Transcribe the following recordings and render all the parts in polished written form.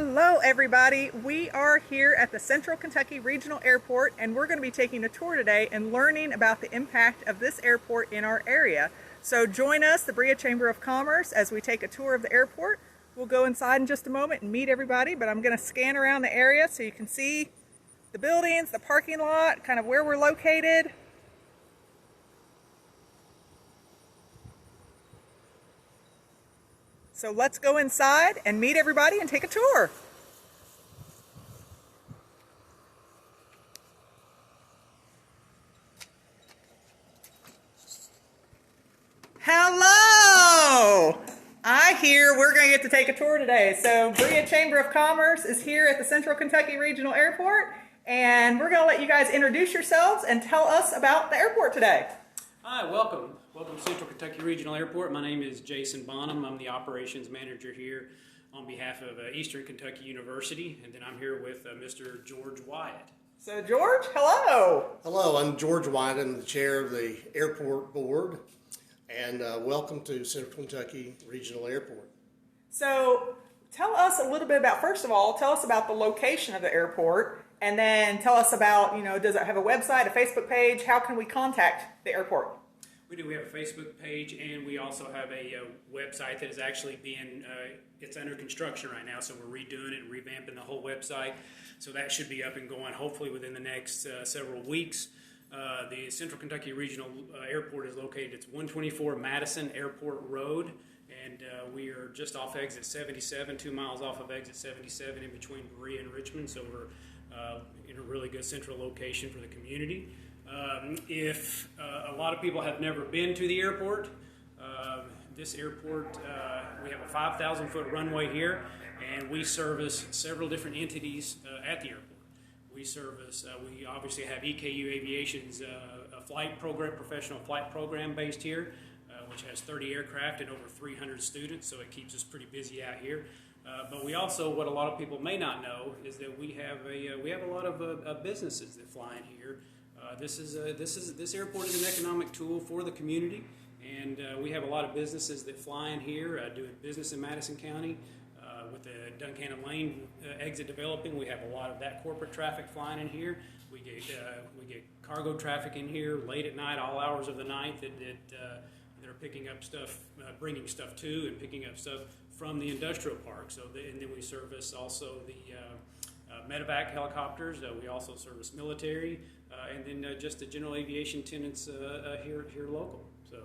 Hello everybody, we are here at the Central Kentucky Regional Airport and we're going to be taking a tour today and learning about the impact of this airport in our area. So join us, the Berea Chamber of Commerce, as we take a tour of the airport. We'll go inside in just a moment and meet everybody, but I'm going to scan around the area so you can see the buildings, the parking lot, kind of where we're located. So let's go inside and meet everybody and take a tour. Hello! I hear we're going to get to take a tour today. So Berea Chamber of Commerce is here at the Central Kentucky Regional Airport, and we're going to let you guys introduce yourselves and tell us about the airport today. Hi, welcome. Welcome to Central Kentucky Regional Airport. My name is Jason Bonham. I'm the operations manager here on behalf of Eastern Kentucky University, and then I'm here with Mr. George Wyatt. So George, hello. Hello, I'm George Wyatt. I'm the chair of the airport board, and welcome to Central Kentucky Regional Airport. So tell us a little bit about, first of all, tell us about the location of the airport, and then tell us about, does it have a website, a Facebook page? How can we contact the airport? We do. We have a Facebook page, and we also have a website that is actually being, it's under construction right now, so we're redoing it and revamping the whole website. So that should be up and going hopefully within the next several weeks. The Central Kentucky Regional Airport is located, it's 124 Madison Airport Road, and we are just off exit 77, 2 miles off of exit 77 in between Berea and Richmond, so we're in a really good central location for the community. If a lot of people have never been to the airport, this airport, we have a 5,000-foot runway here, and we service several different entities at the airport. We service, we obviously have EKU Aviation's a flight program, professional flight program based here, which has 30 aircraft and over 300 students, so it keeps us pretty busy out here. But we also, what a lot of people may not know, is that we have a lot of businesses that fly in here. This airport is an economic tool for the community, and we have a lot of businesses that fly in here, doing business in Madison County. With the Duncannon Lane exit developing, we have a lot of that corporate traffic flying in here. We get cargo traffic in here late at night, all hours of the night that are picking up stuff, bringing stuff to, and picking up stuff from the industrial park. So, and then we service also the medevac helicopters. We also service military, and then just the general aviation tenants here local. So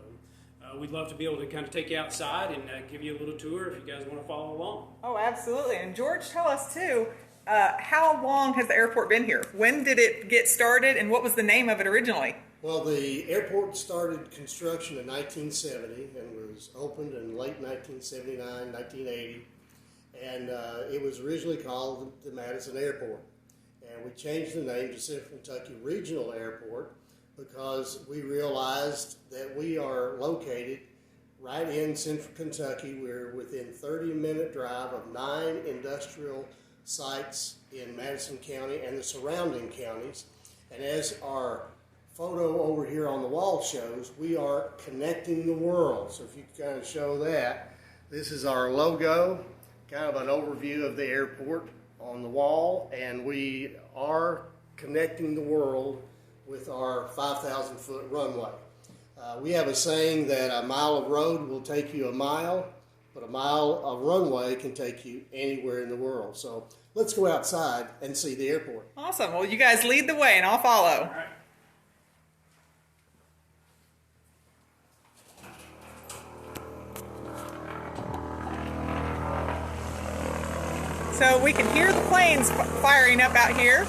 we'd love to be able to kind of take you outside and give you a little tour if you guys want to follow along. Oh, absolutely. And George, tell us too, how long has the airport been here? When did it get started, and what was the name of it originally? Well, the airport started construction in 1970 and was opened in late 1979, 1980. And it was originally called the Madison Airport. And we changed the name to Central Kentucky Regional Airport because we realized that we are located right in Central Kentucky. We're within 30-minute drive of 9 industrial sites in Madison County and the surrounding counties. And as our photo over here on the wall shows, we are connecting the world. So if you can kind of show that, this is our logo, kind of an overview of the airport on the wall, and we are connecting the world with our 5,000-foot runway. We have a saying that a mile of road will take you a mile, but a mile of runway can take you anywhere in the world. So let's go outside and see the airport. Awesome. Well, you guys lead the way and I'll follow. All right. So we can hear the planes firing up out here.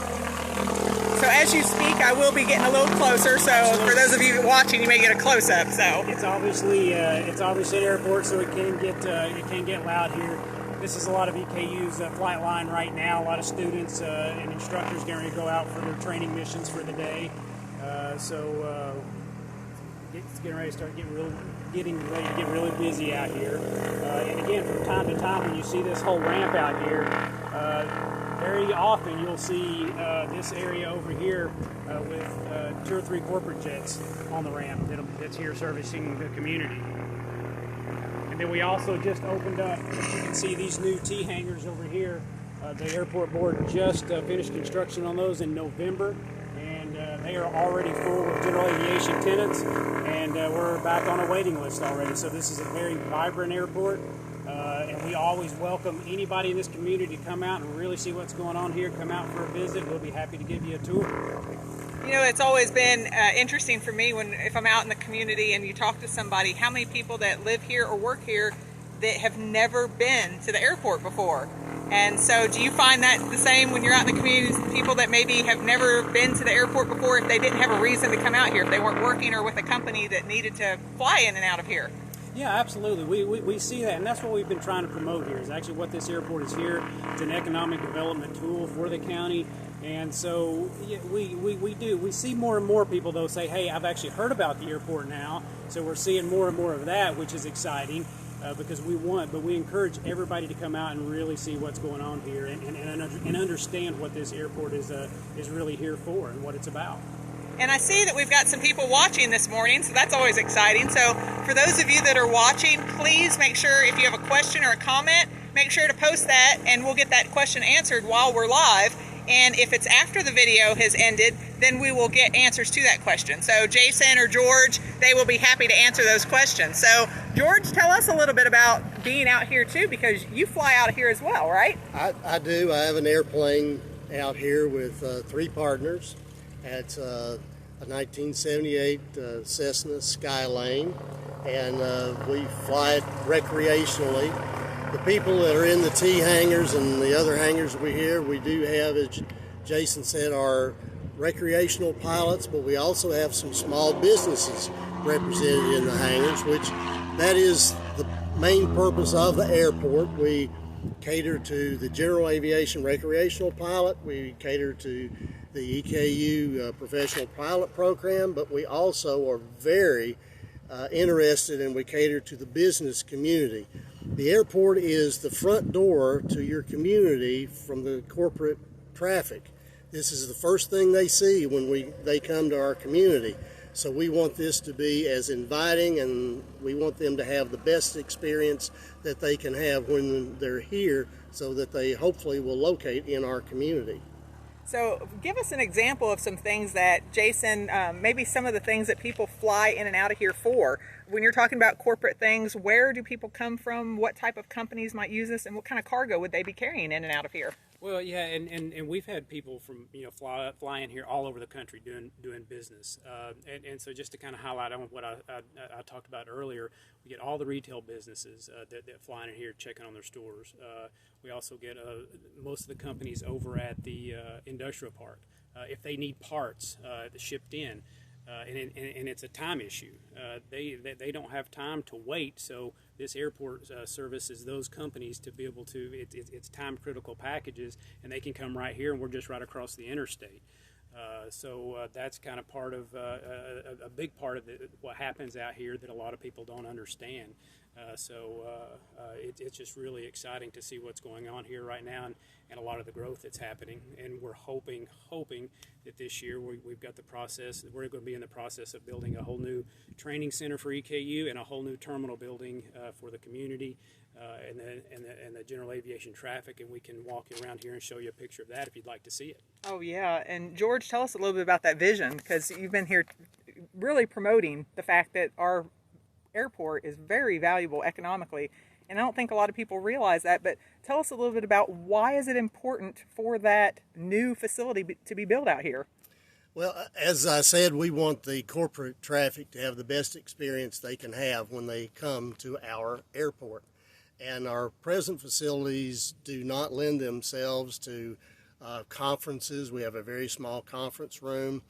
So as you speak, I will be getting a little closer. So for those of you watching, you may get a close-up. So it's obviously an airport, so it can get loud here. This is a lot of EKU's flight line right now. A lot of students and instructors getting ready to go out for their training missions for the day. It's getting ready to start getting ready to get really busy out here. And again, from time to time, when you see this whole ramp out here, very often you'll see this area over here with 2 or 3 corporate jets on the ramp that's here servicing the community. And then we also just opened up, you can see these new T hangars over here The airport board just finished construction on those in November, and they are already full with general aviation tenants, and we're back on a waiting list already. So this is a very vibrant airport, and we always welcome anybody in this community to come out and really see what's going on here. Come out for a visit. We'll be happy to give you a tour. You know, it's always been interesting for me if I'm out in the community and you talk to somebody, how many people that live here or work here that have never been to the airport before. And so do you find that the same when you're out in the community, people that maybe have never been to the airport before, if they didn't have a reason to come out here, if they weren't working or with a company that needed to fly in and out of here? Yeah, absolutely. We see that, and that's what we've been trying to promote here, is actually what this airport is here. It's an economic development tool for the county. And so yeah, we see more and more people, though, say, hey, I've actually heard about the airport now. So we're seeing more and more of that, which is exciting. Because we encourage everybody to come out and really see what's going on here and understand what this airport is really here for and what it's about. And I see that we've got some people watching this morning, so that's always exciting. So for those of you that are watching, please make sure if you have a question or a comment, make sure to post that and we'll get that question answered while we're live. And if it's after the video has ended, then we will get answers to that question. So Jason or George, they will be happy to answer those questions. So George, tell us a little bit about being out here too, because you fly out here as well, right? I do. I have an airplane out here with 3 partners. It's a 1978 Cessna Skylane, and we fly it recreationally. The people that are in the T hangars and the other hangars we do have, as Jason said, are recreational pilots, but we also have some small businesses represented in the hangars, which that is the main purpose of the airport. We cater to the general aviation recreational pilot, we cater to the EKU professional pilot program, but we also are very interested and we cater to the business community. The airport is the front door to your community from the corporate traffic. This is the first thing they see when they come to our community. So we want this to be as inviting, and we want them to have the best experience that they can have when they're here, so that they hopefully will locate in our community. So give us an example of some things that, Jason, maybe some of the things that people fly in and out of here for. When you're talking about corporate things, where do people come from? What type of companies might use this, and what kind of cargo would they be carrying in and out of here? Well, yeah, and we've had people from fly in here all over the country doing business, and so just to kind of highlight on what I talked about earlier, we get all the retail businesses that fly in here checking on their stores. We also get most of the companies over at the industrial park. If they need parts shipped in, and it's a time issue, they don't have time to wait. So this airport services those companies to be able to. It's time critical packages, and they can come right here, and we're just right across the interstate. So that's kind of part of a big part of what happens out here that a lot of people don't understand. It's just really exciting to see what's going on here right now, and a lot of the growth that's happening. And we're hoping that this year we've got the process. We're going to be in the process of building a whole new training center for EKU and a whole new terminal building for the community and the general aviation traffic. And we can walk you around here and show you a picture of that if you'd like to see it. Oh yeah, and George, tell us a little bit about that vision, because you've been here really promoting the fact that our airport is very valuable economically, and I don't think a lot of people realize that. But tell us a little bit about why is it important for that new facility to be built out here? Well, as I said, we want the corporate traffic to have the best experience they can have when they come to our airport. And our present facilities do not lend themselves to conferences. We have a very small conference room.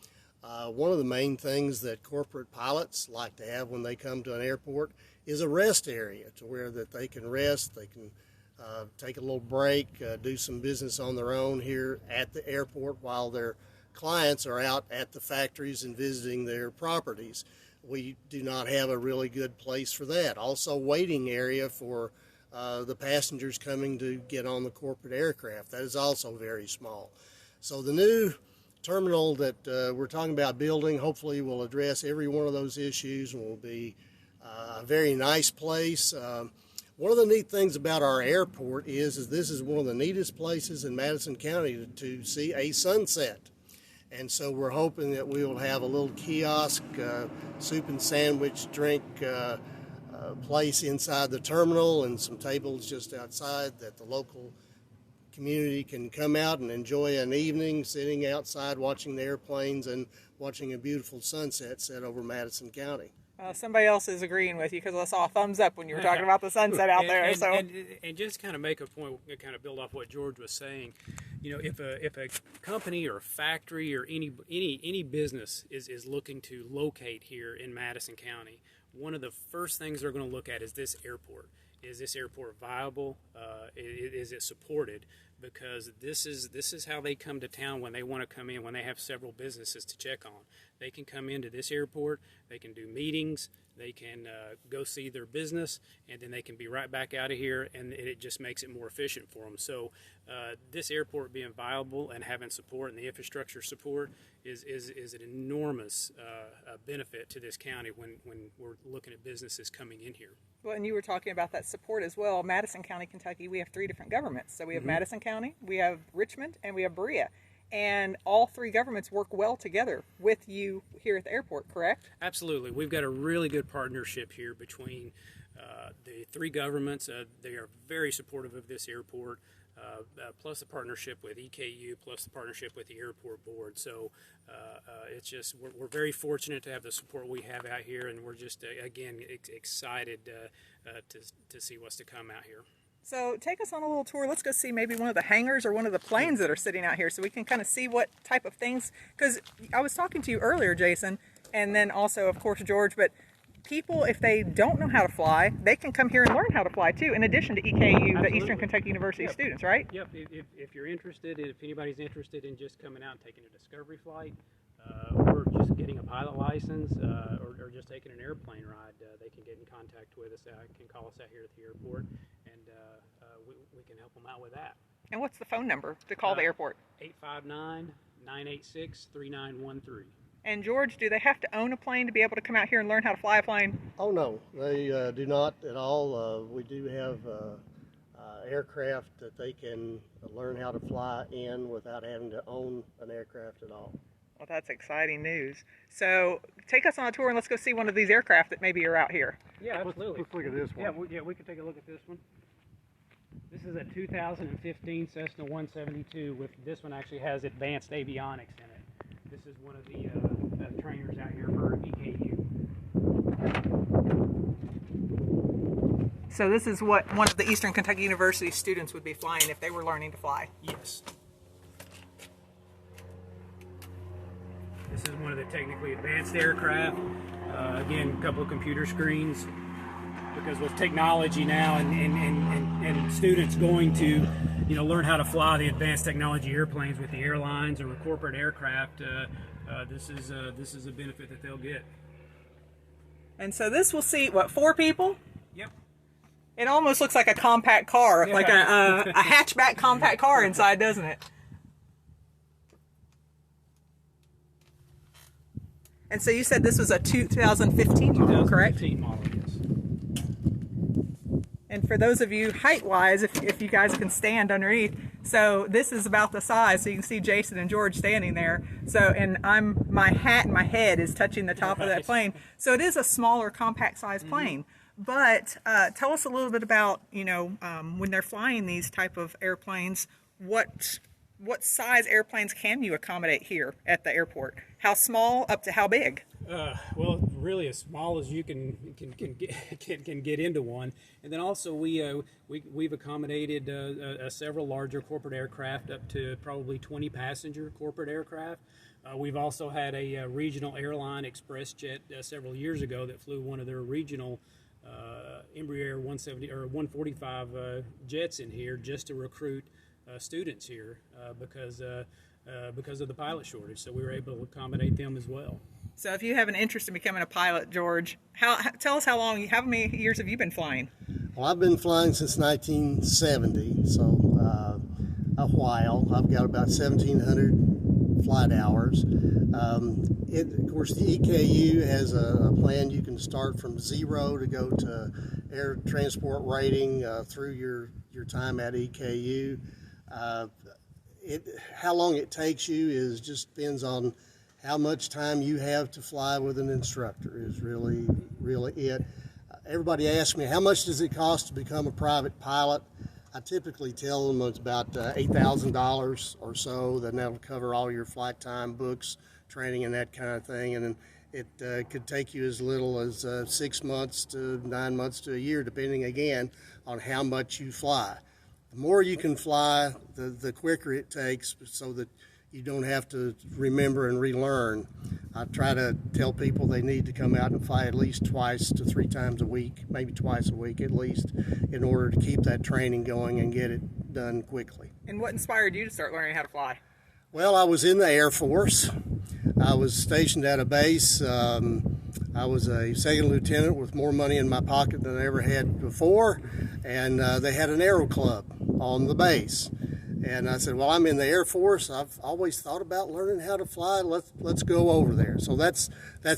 One of the main things that corporate pilots like to have when they come to an airport is a rest area, to where that they can rest, they can take a little break, do some business on their own here at the airport while their clients are out at the factories and visiting their properties. We do not have a really good place for that. Also, waiting area for the passengers coming to get on the corporate aircraft. That is also very small. So the new terminal that we're talking about building hopefully will address every one of those issues and will be a very nice place. One of the neat things about our airport is this is one of the neatest places in Madison County to see a sunset. And so we're hoping that we will have a little kiosk, soup and sandwich drink place inside the terminal and some tables just outside that the local community can come out and enjoy an evening sitting outside watching the airplanes and watching a beautiful sunset set over Madison County. Somebody else is agreeing with you because I saw a thumbs up when you were talking about the sunset out there. And just kind of make a point, kind of build off what George was saying. You know, if a company or a factory or any business is looking to locate here in Madison County, one of the first things they're going to look at is this airport. Is this airport viable? Is it supported? Because this is how they come to town when they want to come in, when they have several businesses to check on. They can come into this airport, they can do meetings, they can go see their business, and then they can be right back out of here, and it just makes it more efficient for them. So this airport being viable and having support and the infrastructure support is an enormous benefit to this county when we're looking at businesses coming in here. Well, and you were talking about that support as well. Madison County, Kentucky, we have 3 different governments. So we have Madison County, we have Richmond, and we have Berea. And all 3 governments work well together with you here at the airport, correct? Absolutely. We've got a really good partnership here between the 3 governments. They are very supportive of this airport, plus the partnership with EKU, plus the partnership with the airport board. So it's just, we're very fortunate to have the support we have out here, and we're just, again, excited to see what's to come out here. So take us on a little tour. Let's go see maybe one of the hangars or one of the planes that are sitting out here so we can kind of see what type of things, because I was talking to you earlier, Jason, and then also, of course, George, but people, if they don't know how to fly, they can come here and learn how to fly too, in addition to EKU, Absolutely. the Eastern Kentucky University students, right? Yep. If you're interested, if anybody's interested in just coming out and taking a discovery flight, or just getting a pilot license, or just taking an airplane ride, they can get in contact with us. Can call us out here at the airport, and we can help them out with that. And what's the phone number to call the airport? 859-986-3913. And George, do they have to own a plane to be able to come out here and learn how to fly a plane? Oh no, they do not at all. We do have aircraft that they can learn how to fly in without having to own an aircraft at all. Well, that's exciting news. So take us on a tour and let's go see one of these aircraft that maybe are out here. Yeah, absolutely. Let's look at this one. Yeah, we can take a look at this one. This is a 2015 Cessna 172. With this one actually has advanced avionics in it. This is one of the trainers out here for EKU. So this is what one of the Eastern Kentucky University students would be flying if they were learning to fly. Yes. This is one of the technically advanced aircraft. Again, a couple of computer screens. Because with technology now and students going to, learn how to fly the advanced technology airplanes with the airlines or with corporate aircraft, this is a benefit that they'll get. And so this will seat, what, 4 people? Yep. It almost looks like a compact car, Yeah. like a hatchback compact car inside, doesn't it? And so you said this was a 2015 model, correct? 2015 model, yes. And for those of you height-wise, if you guys can stand underneath, so this is about the size, so you can see Jason and George standing there. So, and my hat and my head is touching the top of that plane. So it is a smaller, compact-sized plane. But tell us a little bit about, when they're flying these type of airplanes, what size airplanes can you accommodate here at the airport? How small up to how big? Well, really as small as you can get into one, and then also we've accommodated several larger corporate aircraft up to probably 20 passenger corporate aircraft. We've also had a regional airline express jet several years ago that flew one of their regional Embraer 170 or 145 jets in here just to recruit students here because of the pilot shortage. So we were able to accommodate them as well. So if you have an interest in becoming a pilot, George, tell us how many years have you been flying? Well, I've been flying since 1970, so a while. I've got about 1,700 flight hours. Of course, the EKU has a plan. You can start from 0 to go to air transport rating through your time at EKU. How long it takes you just depends on how much time you have to fly with an instructor is really it. Everybody asks me, how much does it cost to become a private pilot? I typically tell them it's about $8,000 or so, then that'll cover all your flight time, books, training, and that kind of thing. And then it could take you as little as 6 months to 9 months to a year, depending, again, on how much you fly. The more you can fly, the quicker it takes, so that you don't have to remember and relearn. I try to tell people they need to come out and fly at least 2 to 3 times a week, maybe twice a week at least, in order to keep that training going and get it done quickly. And what inspired you to start learning how to fly? Well, I was in the Air Force. I was stationed at a base. I was a second lieutenant with more money in my pocket than I ever had before, and they had an aero club on the base. And I said, well, I'm in the Air Force. I've always thought about learning how to fly. Let's go over there. So that's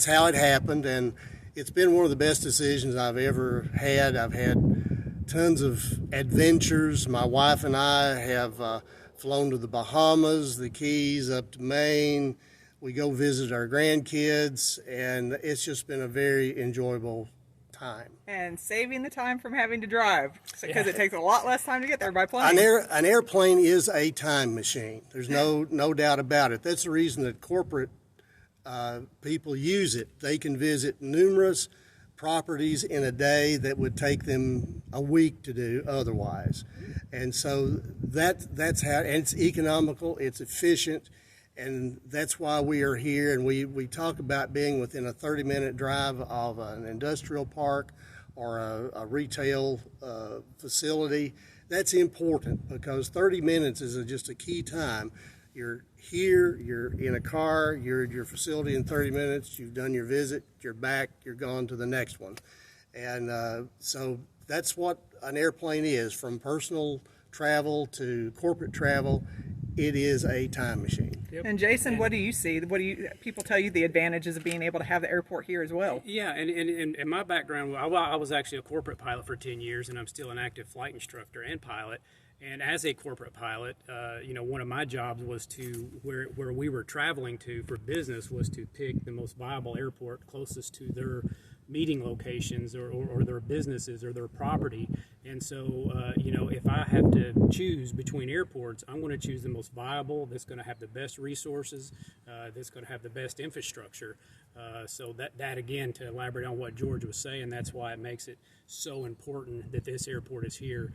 how it happened, and it's been one of the best decisions I've ever had. I've had tons of adventures. My wife and I have flown to the Bahamas, the Keys, up to Maine. We go visit our grandkids, and it's just been a very enjoyable time. And saving the time from having to drive, because it takes a lot less time to get there by plane. An airplane is a time machine. There's no doubt about it. That's the reason that corporate people use it. They can visit numerous properties in a day that would take them a week to do otherwise. And so that's how, and it's economical, it's efficient, and that's why we are here. And we talk about being within a 30-minute drive of an industrial park or a retail facility. That's important, because 30 minutes is just a key time. You're here, you're in a car, you're at your facility in 30 minutes, you've done your visit, you're back, you're gone to the next one. And so that's what an airplane is. From personal travel to corporate travel, it is a time machine. Yep. And Jason, what do you see? What do people tell you the advantages of being able to have the airport here as well? Yeah, and my background, I was actually a corporate pilot for 10 years, and I'm still an active flight instructor and pilot. And as a corporate pilot, one of my jobs was to, where we were traveling to for business, was to pick the most viable airport closest to their meeting locations or their businesses or their property. And so, if I have to choose between airports, I'm going to choose the most viable, that's going to have the best resources, that's going to have the best infrastructure. So that again, to elaborate on what George was saying, that's why it makes it so important that this airport is here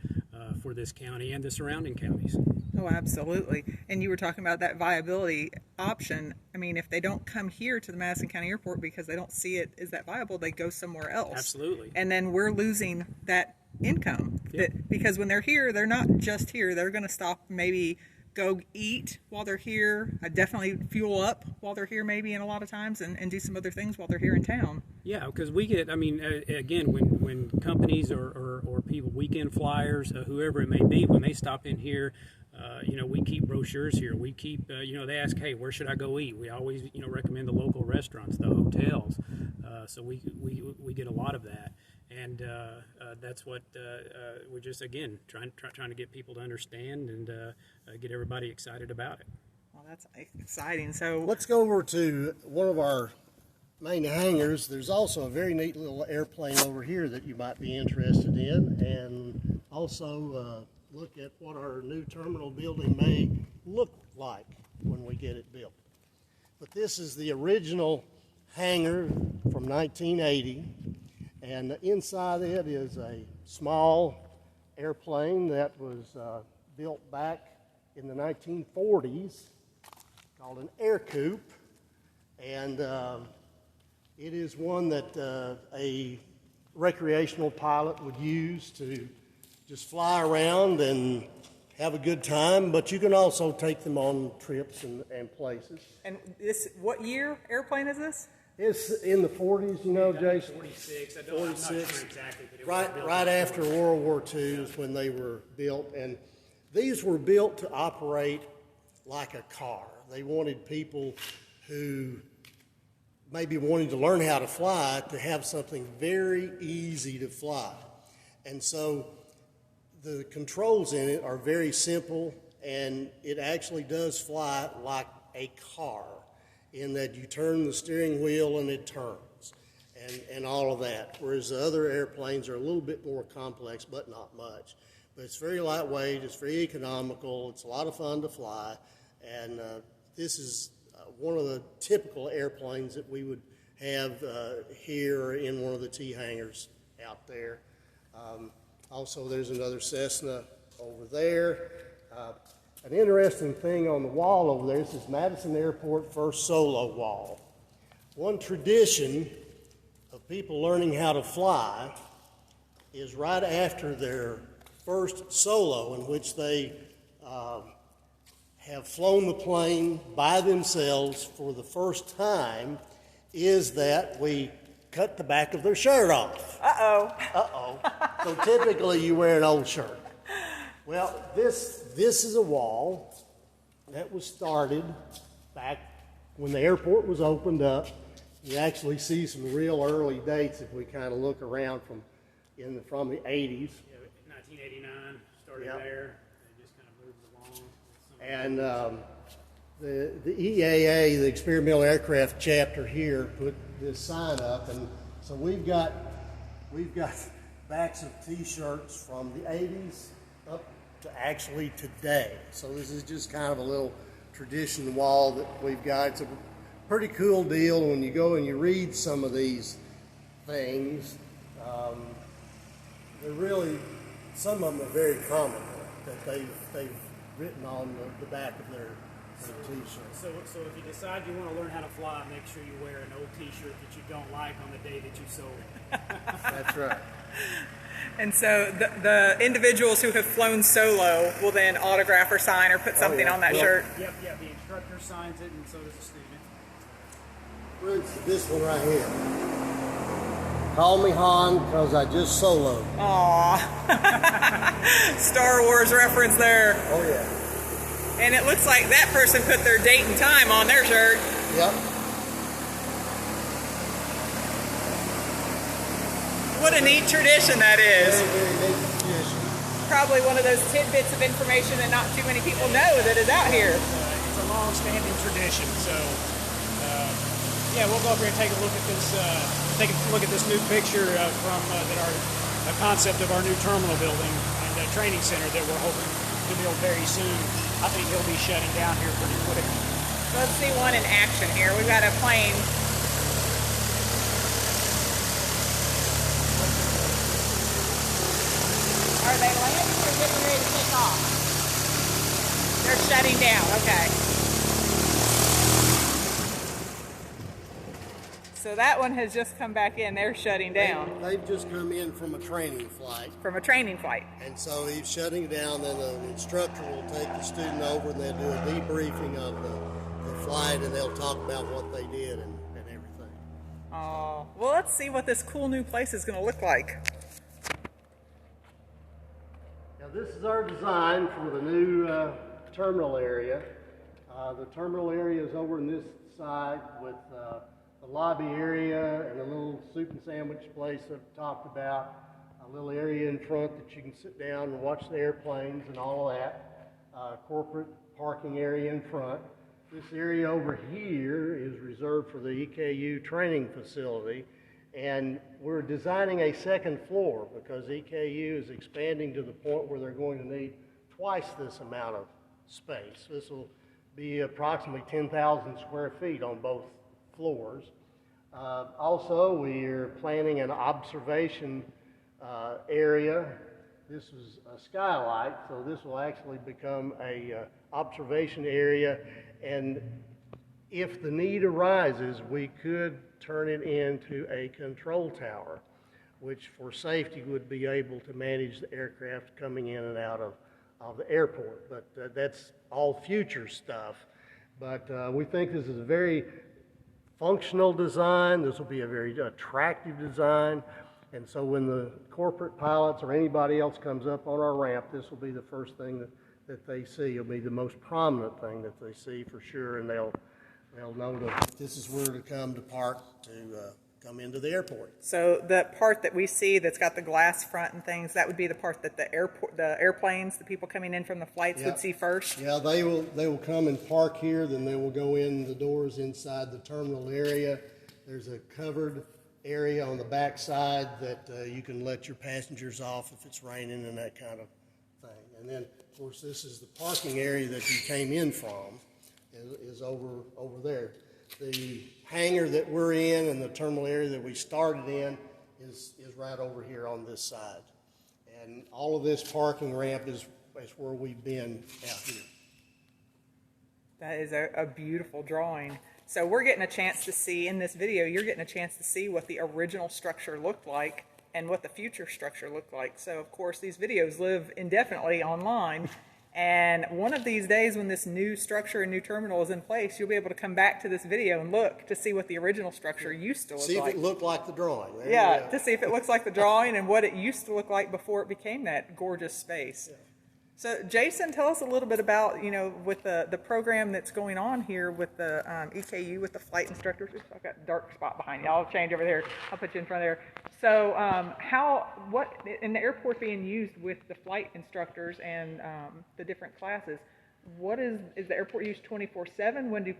for this county and the surrounding counties. Oh, absolutely. And you were talking about that viability option. I mean, if they don't come here to the Madison County Airport because they don't see it as that viable, they go somewhere else. Absolutely. And then we're losing that income. Yep. Because when they're here, they're not just here. They're going to stop, maybe go eat while they're here, definitely fuel up while they're here maybe, and a lot of times, and do some other things while they're here in town. Yeah, because we get, again, when companies or people, weekend flyers, whoever it may be, when they stop in here, we keep brochures here. We keep, they ask, hey, where should I go eat? We always, recommend the local restaurants, the hotels. So we get a lot of that. And that's what we're just, again, trying to get people to understand and get everybody excited about it. Well, that's exciting. So let's go over to one of our main hangars. There's also a very neat little airplane over here that you might be interested in, and also look at what our new terminal building may look like when we get it built. But this is the original hangar from 1980. And inside it is a small airplane that was built back in the 1940s, called an air coupe. And it is one that a recreational pilot would use to just fly around and have a good time, but you can also take them on trips and places. And what year airplane is this? It's in the 40s, Jason. 46. I'm not sure exactly. But right after World War II is when they were built, and these were built to operate like a car. They wanted people who maybe wanted to learn how to fly to have something very easy to fly. And so the controls in it are very simple, and it actually does fly like a car in that you turn the steering wheel and it turns and all of that, whereas the other airplanes are a little bit more complex, but not much. But it's very lightweight, it's very economical, it's a lot of fun to fly, and this is one of the typical airplanes that we would have here in one of the T hangars out there. Also, there's another Cessna over there. An interesting thing on the wall over there, this is Madison Airport first solo wall. One tradition of people learning how to fly is right after their first solo, in which they have flown the plane by themselves for the first time, is that we cut the back of their shirt off. Uh-oh. Uh-oh. So typically you wear an old shirt. Well, this is a wall that was started back when the airport was opened up. You actually see some real early dates if we kind of look around from the 80s. Yeah, 1989 started there. It just kind of moved along. And the EAA, the Experimental Aircraft Chapter here, put this sign up, and so we've got backs of T-shirts from the 80s up to actually today. So this is just kind of a little tradition wall that we've got. It's a pretty cool deal when you go and you read some of these things. They're really, some of them are very common that they've written on the back of their T-shirts. So if you decide you want to learn how to fly, make sure you wear an old T-shirt that you don't like on the day that you sold it. That's right. And so the individuals who have flown solo will then autograph or sign or put something on that shirt. Yep, the instructor signs it, and so does the student. For instance, this one right here. Call me Han because I just soloed. Aww. Star Wars reference there. Oh yeah. And it looks like that person put their date and time on their shirt. Yep. What a neat tradition that is. Very, very neat tradition. Probably one of those tidbits of information that not too many people know that is out here. It's a long-standing tradition. So, we'll go over here and take a look at this. Take a look at this new picture from a concept of our new terminal building and training center that we're hoping to build very soon. I think he'll be shutting down here pretty quick. Let's see one in action here. We've got a plane. Are they landing or getting ready to take off? They're shutting down, okay. So that one has just come back in. They're shutting down. They've just come in from a training flight. From a training flight. And so he's shutting down, then the instructor will take the student over and they'll do a debriefing of the flight, and they'll talk about what they did and everything. Oh, well, let's see what this cool new place is going to look like. Now this is our design for the new terminal area. The terminal area is over on this side with the lobby area and a little soup and sandwich place I've talked about, a little area in front that you can sit down and watch the airplanes and all of that, corporate parking area in front. This area over here is reserved for the EKU training facility, and we're designing a second floor because EKU is expanding to the point where they're going to need twice this amount of space. This will be approximately 10,000 square feet on both floors. Also, we are planning an observation area. This is a skylight, so this will actually become a observation area, and if the need arises, we could turn it into a control tower, which for safety would be able to manage the aircraft coming in and out of the airport. But that's all future stuff. But we think this is a very functional design. This will be a very attractive design. And so when the corporate pilots or anybody else comes up on our ramp, this will be the first thing that they see. It'll be the most prominent thing that they see for sure, and they'll know that this is where to come to park to come into the airport. So the part that we see that's got the glass front and things, that would be the part that the airplanes, the people coming in from the flights would see first? Yeah, they will come and park here, then they will go in the doors inside the terminal area. There's a covered area on the back side that you can let your passengers off if it's raining and that kind of thing. And then, of course, this is the parking area that you came in from, is over there. The hangar that we're in and the terminal area that we started in is right over here on this side. And all of this parking ramp is where we've been out here. That is a beautiful drawing. So we're getting a chance to see, in this video, you're getting a chance to see what the original structure looked like and what the future structure looked like. So, of course, these videos live indefinitely online. And one of these days when this new structure and new terminal is in place, you'll be able to come back to this video and look to see what the original structure used to look like. See if it looked like the drawing. Yeah, to see if it looks like the drawing and what it used to look like before it became that gorgeous space. Yeah. So, Jason, tell us a little bit about, with the program that's going on here with the EKU, with the flight instructors. Oops, I've got a dark spot behind you. I'll change over there. I'll put you in front of there. So, what in the airport being used with the flight instructors and the different classes, is the airport used 24/7? When do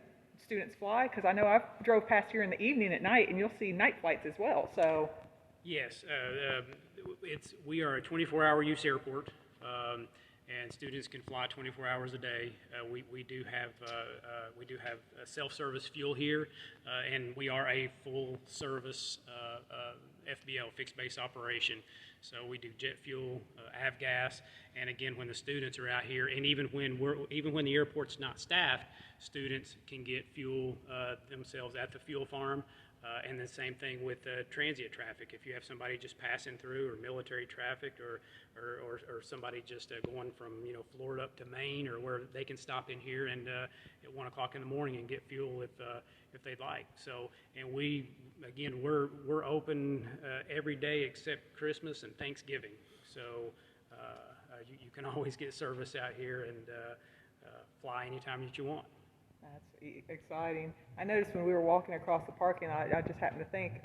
students fly? Because I know I've drove past here in the evening at night, and you'll see night flights as well. So, yes, we are a 24-hour use airport. And students can fly 24 hours a day. We do have self-service fuel here, and we are a full-service FBO, fixed base operation. So we do jet fuel, avgas, and again, when the students are out here, and even when the airport's not staffed, students can get fuel themselves at the fuel farm. And the same thing with transient traffic. If you have somebody just passing through, or military traffic, or somebody just going from Florida up to Maine, or where they can stop in here and at 1 o'clock in the morning and get fuel if they'd like. So, and we're open every day except Christmas and Thanksgiving. So you can always get service out here and fly anytime that you want. That's exciting. I noticed when we were walking across the parking lot, I just happened to think,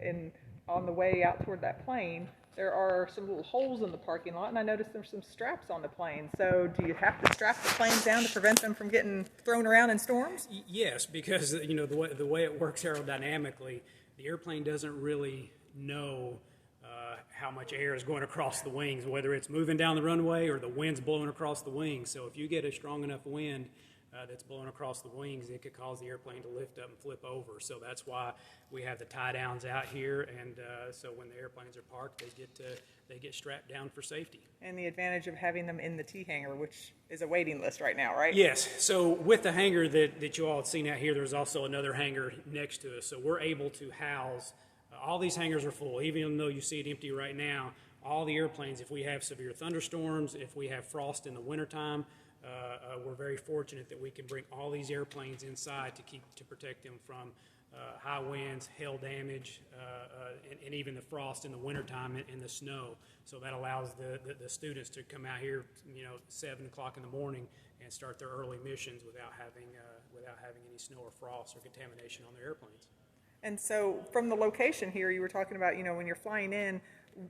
on the way out toward that plane, there are some little holes in the parking lot, and I noticed there's some straps on the plane. So do you have to strap the planes down to prevent them from getting thrown around in storms? Yes, because the way it works aerodynamically, the airplane doesn't really know how much air is going across the wings, whether it's moving down the runway or the wind's blowing across the wings. So if you get a strong enough wind that's blowing across the wings, it could cause the airplane to lift up and flip over. So that's why we have the tie downs out here, and so when the airplanes are parked, they get strapped down for safety. And the advantage of having them in the T hangar, which is a waiting list right now, right? Yes. So with the hangar that you all have seen out here, there's also another hangar next to us. So we're able to house all these hangars are full, even though you see it empty right now. All the airplanes, if we have severe thunderstorms, if we have frost in the wintertime, we're very fortunate that we can bring all these airplanes inside to protect them from high winds, hail damage, and even the frost in the wintertime and the snow. So that allows the students to come out here, 7 o'clock in the morning and start their early missions without having any snow or frost or contamination on their airplanes. And so from the location here, you were talking about, when you're flying in,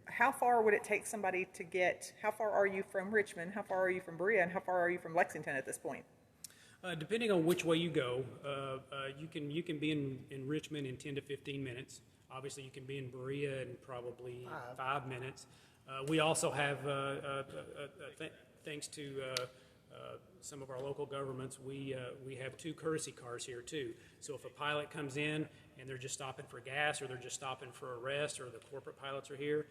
how far would it take somebody to get, how far are you from Richmond, how far are you from Berea, and how far are you from Lexington at this point? Depending on which way you go, you can be in Richmond in 10 to 15 minutes. Obviously, you can be in Berea in probably 5 minutes. We also have, thanks to some of our local governments, we have 2 courtesy cars here too. So if a pilot comes in and they're just stopping for gas, or they're just stopping for a rest, or the corporate pilots are here,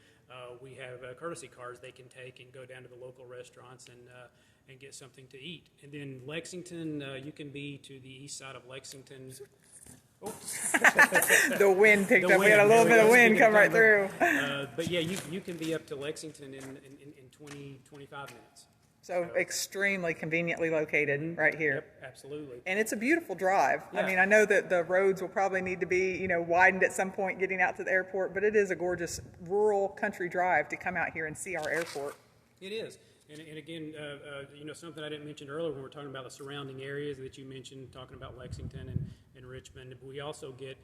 we have courtesy cars they can take and go down to the local restaurants and get something to eat. And then Lexington, you can be to the east side of Lexington. The wind picked up. We had a little bit of wind come right through. But yeah, you can be up to Lexington in 20, 25 minutes. So extremely conveniently located right here. Yep, absolutely. And it's a beautiful drive. Yeah. I mean, I know that the roads will probably need to be, widened at some point getting out to the airport, but it is a gorgeous rural country drive to come out here and see our airport. It is. And again, something I didn't mention earlier when we were talking about the surrounding areas that you mentioned, talking about Lexington and in Richmond. We also get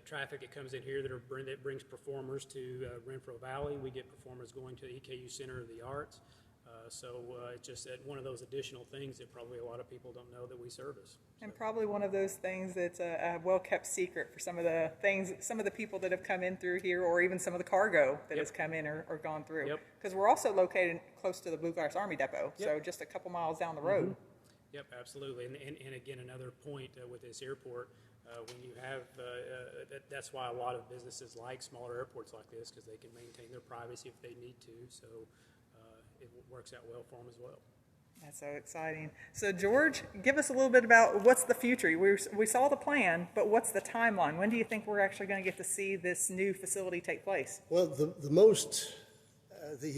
traffic that comes in here that brings performers to Renfro Valley. We get performers going to the EKU Center of the Arts. It's just one of those additional things that probably a lot of people don't know that we service. And probably one of those things that's a well-kept secret for some of the people that have come in through here, or even some of the cargo that has come in or gone through. Yep. Because we're also located close to the Blue Grass Army Depot, so just a couple miles down the road. Mm-hmm. Yep, absolutely. And again, another point with this airport, when you have, that's why a lot of businesses like smaller airports like this, because they can maintain their privacy if they need to. So it works out well for them as well. That's so exciting. So George, give us a little bit about what's the future. We saw the plan, but what's the timeline? When do you think we're actually going to get to see this new facility take place? Well, the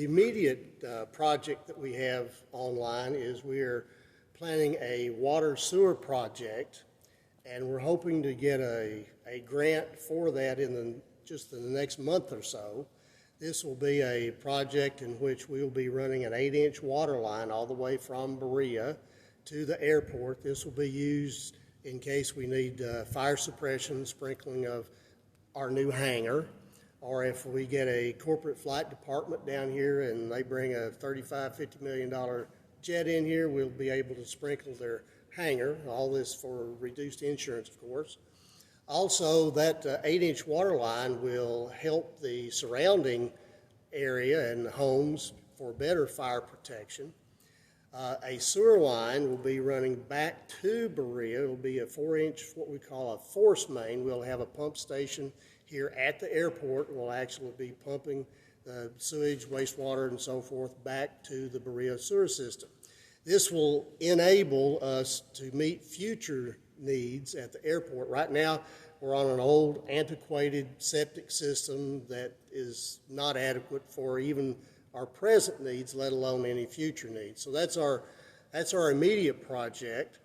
immediate project that we have online is we're planning a water sewer project, and we're hoping to get a grant for that in the next month or so. This will be a project in which we will be running an 8-inch water line all the way from Berea to the airport. This will be used in case we need fire suppression, sprinkling of our new hangar, or if we get a corporate flight department down here and they bring a $35–50 million jet in here, we'll be able to sprinkle their hangar. All this for reduced insurance, of course. Also, that 8-inch water line will help the surrounding area and homes for better fire protection. A sewer line will be running back to Berea. It will be a 4-inch, what we call a force main. We'll have a pump station here at the airport. We'll actually be pumping the sewage, wastewater, and so forth back to the Berea sewer system. This will enable us to meet future needs at the airport. Right now, we're on an old, antiquated septic system that is not adequate for even our present needs, let alone any future needs. So that's our immediate project.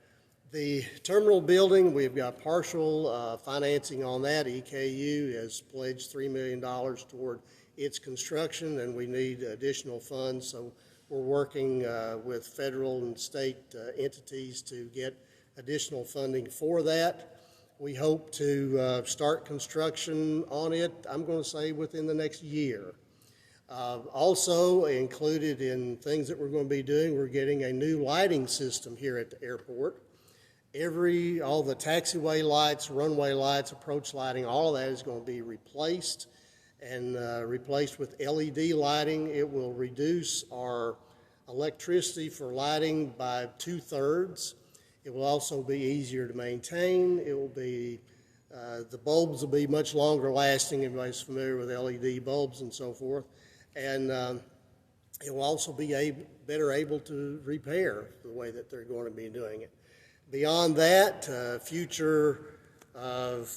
The terminal building, we've got partial financing on that. EKU has pledged $3 million toward its construction, and we need additional funds. So we're working with federal and state entities to get additional funding for that. We hope to start construction on it, I'm going to say, within the next year. Also included in things that we're going to be doing, we're getting a new lighting system here at the airport. All the taxiway lights, runway lights, approach lighting, all of that is going to be replaced and replaced with LED lighting. It will reduce our electricity for lighting by 2/3. It will also be easier to maintain. It will be, the bulbs will be much longer lasting. Everybody's familiar with LED bulbs and so forth. And it will also be better able to repair the way that they're going to be doing it. Beyond that,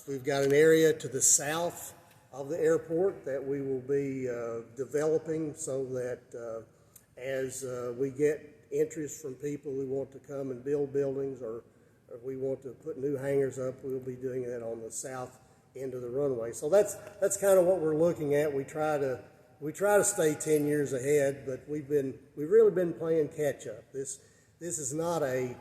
we've got an area to the south of the airport that we will be developing so that as we get interest from people who want to come and build buildings, or we want to put new hangars up, we'll be doing that on the south end of the runway. So that's kind of what we're looking at. We try to stay 10 years ahead, but we've really been playing catch up. This is not a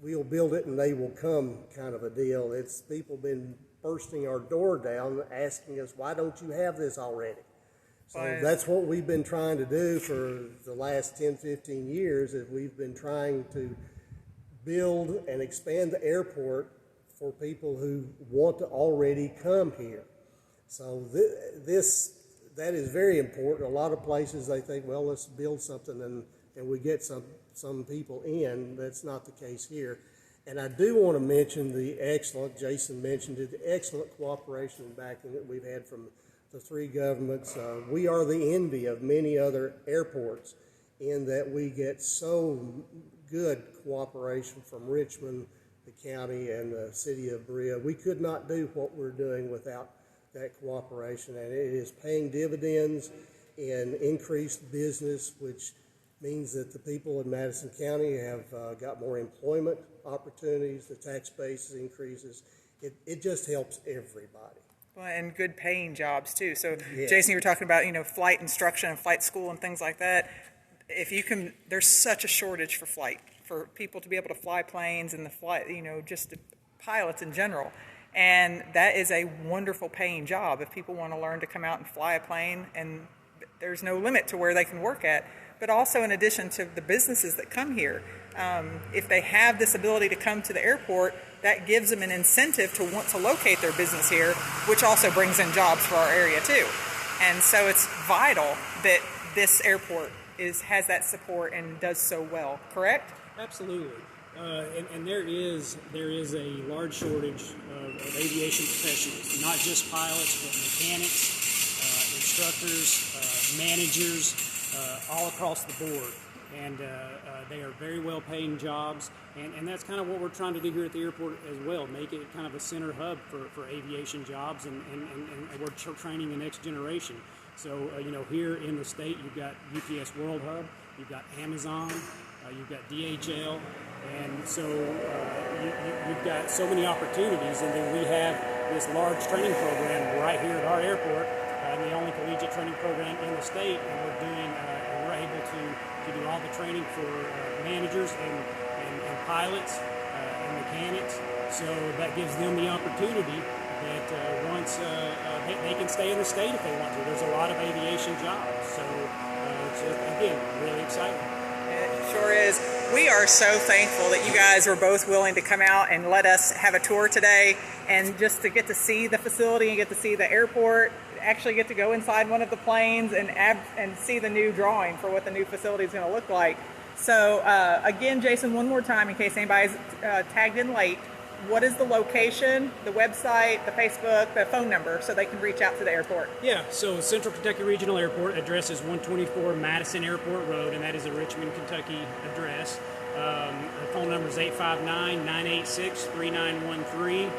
we'll build it and they will come kind of a deal. It's people been bursting our door down asking us, why don't you have this already? So that's what we've been trying to do for the last 10–15 years, is we've been trying to build and expand the airport for people who want to already come here. So that is very important. A lot of places they think, well, let's build something and we get some people in. That's not the case here. And I do want to mention Jason mentioned it, the excellent cooperation and backing that we've had from the three governments. We are the envy of many other airports in that we get so good cooperation from Richmond, the county, and the city of Berea. We could not do what we're doing without that cooperation, and it is paying dividends in increased business, which means that the people in Madison County have got more employment opportunities, the tax base increases. It just helps everybody. Well, and good paying jobs too. So Yes. Jason, you were talking about, flight instruction and flight school and things like that. If you can, there's such a shortage for people to be able to fly planes and the flight, just pilots in general. And that is a wonderful paying job if people want to learn to come out and fly a plane, and there's no limit to where they can work at. But also, in addition to the businesses that come here, if they have this ability to come to the airport, that gives them an incentive to want to locate their business here, which also brings in jobs for our area too. And so it's vital that this airport has that support and does so well, correct? Absolutely. And there is a large shortage of aviation professionals, not just pilots, but mechanics, instructors, managers, all across the board. And they are very well-paying jobs, and that's kind of what we're trying to do here at the airport as well, make it kind of a center hub for aviation jobs, and we're training the next generation. So, here in the state, you've got UPS World Hub, you've got Amazon, you've got DHL, and so you've got so many opportunities, and then we have this large training program right here at our airport, the only collegiate training program in the state, and we're able to do all the training for managers and pilots and mechanics, so that gives them the opportunity that once they can stay in the state if they want to. There's a lot of aviation jobs, so it's again really exciting. It sure is. We are so thankful that you guys were both willing to come out and let us have a tour today, and just to get to see the facility and get to see the airport, actually get to go inside one of the planes and see the new drawing for what the new facility is going to look like. So again, Jason, one more time in case anybody's tagged in late, what is the location, the website, the Facebook, the phone number, so they can reach out to the airport? Yeah, so Central Kentucky Regional Airport address is 124 Madison Airport Road, and that is a Richmond, Kentucky address. The phone number is 859-986-3913.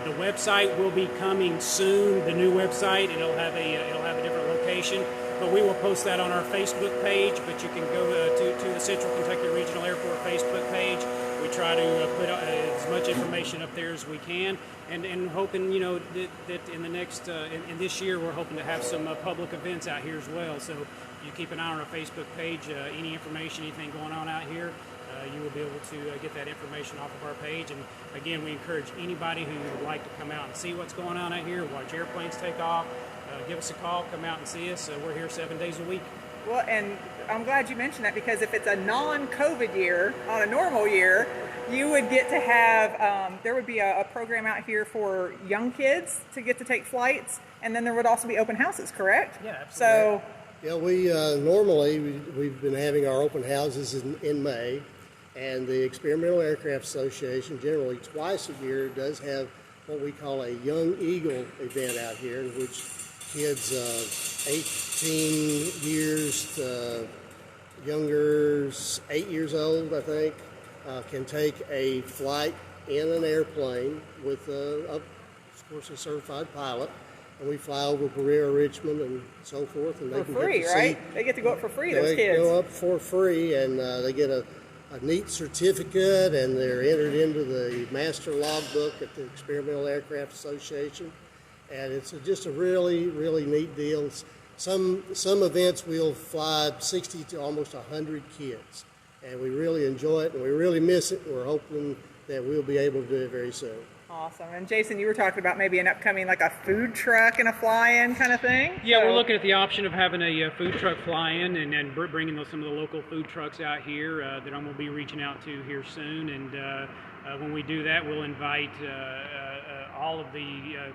The website will be coming soon. The new website, it'll have a different location, but we will post that on our Facebook page. But you can go to the Central Kentucky Regional Airport Facebook page. We try to put as much information up there as we can, and hoping that in the next in this year we're hoping to have some public events out here as well. So you keep an eye on our Facebook page. Any information, anything going on out here, you will be able to get that information off of our page. And again, we encourage anybody who would like to come out and see what's going on out here, watch airplanes take off, give us a call, come out and see us. We're here 7 days a week. Well, and I'm glad you mentioned that, because if it's a non-COVID year, on a normal year, you would get to have, there would be a program out here for young kids to get to take flights, and then there would also be open houses, correct? Yeah, absolutely. So, yeah, we normally we've been having our open houses in May, and the Experimental Aircraft Association generally twice a year does have what we call a Young Eagle event out here, in which kids 18 years to younger, 8 years old, I think, can take a flight in an airplane with, of course, a certified pilot. And we fly over Berea, Richmond, and so forth. And for free, right? They get to go up for free, those kids. They go up for free, and they get a neat certificate, and they're entered into the master logbook at the Experimental Aircraft Association. And it's just a really, really neat deal. Some events we'll fly 60 to almost 100 kids, and we really enjoy it, and we really miss it. We're hoping that we'll be able to do it very soon. Awesome. And Jason, you were talking about maybe an upcoming, like a food truck and a fly-in kind of thing? Yeah, we're looking at the option of having a food truck fly-in and bringing some of the local food trucks out here that I'm going to be reaching out to here soon. And when we do that, we'll invite all of the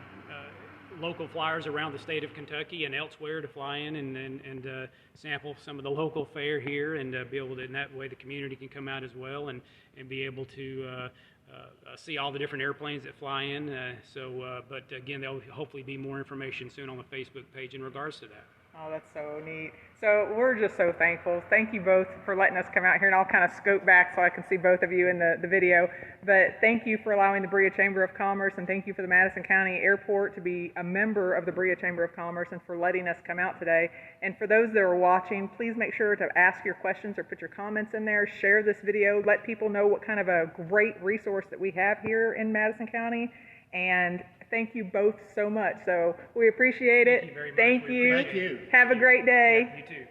local flyers around the state of Kentucky and elsewhere to fly in and sample some of the local fare here, and be able to, in that way, the community can come out as well and be able to see all the different airplanes that fly in. But again, there'll hopefully be more information soon on the Facebook page in regards to that. Oh, that's so neat. So we're just so thankful. Thank you both for letting us come out here, and I'll kind of scope back so I can see both of you in the video. But thank you for allowing the Berea Chamber of Commerce, and thank you for the Madison County Airport to be a member of the Berea Chamber of Commerce, and for letting us come out today. And for those that are watching, please make sure to ask your questions or put your comments in there. Share this video. Let people know what kind of a great resource that we have here in Madison County. And thank you both so much. So we appreciate it. Thank you very much. Thank you. Thank you. Have a great day. You too.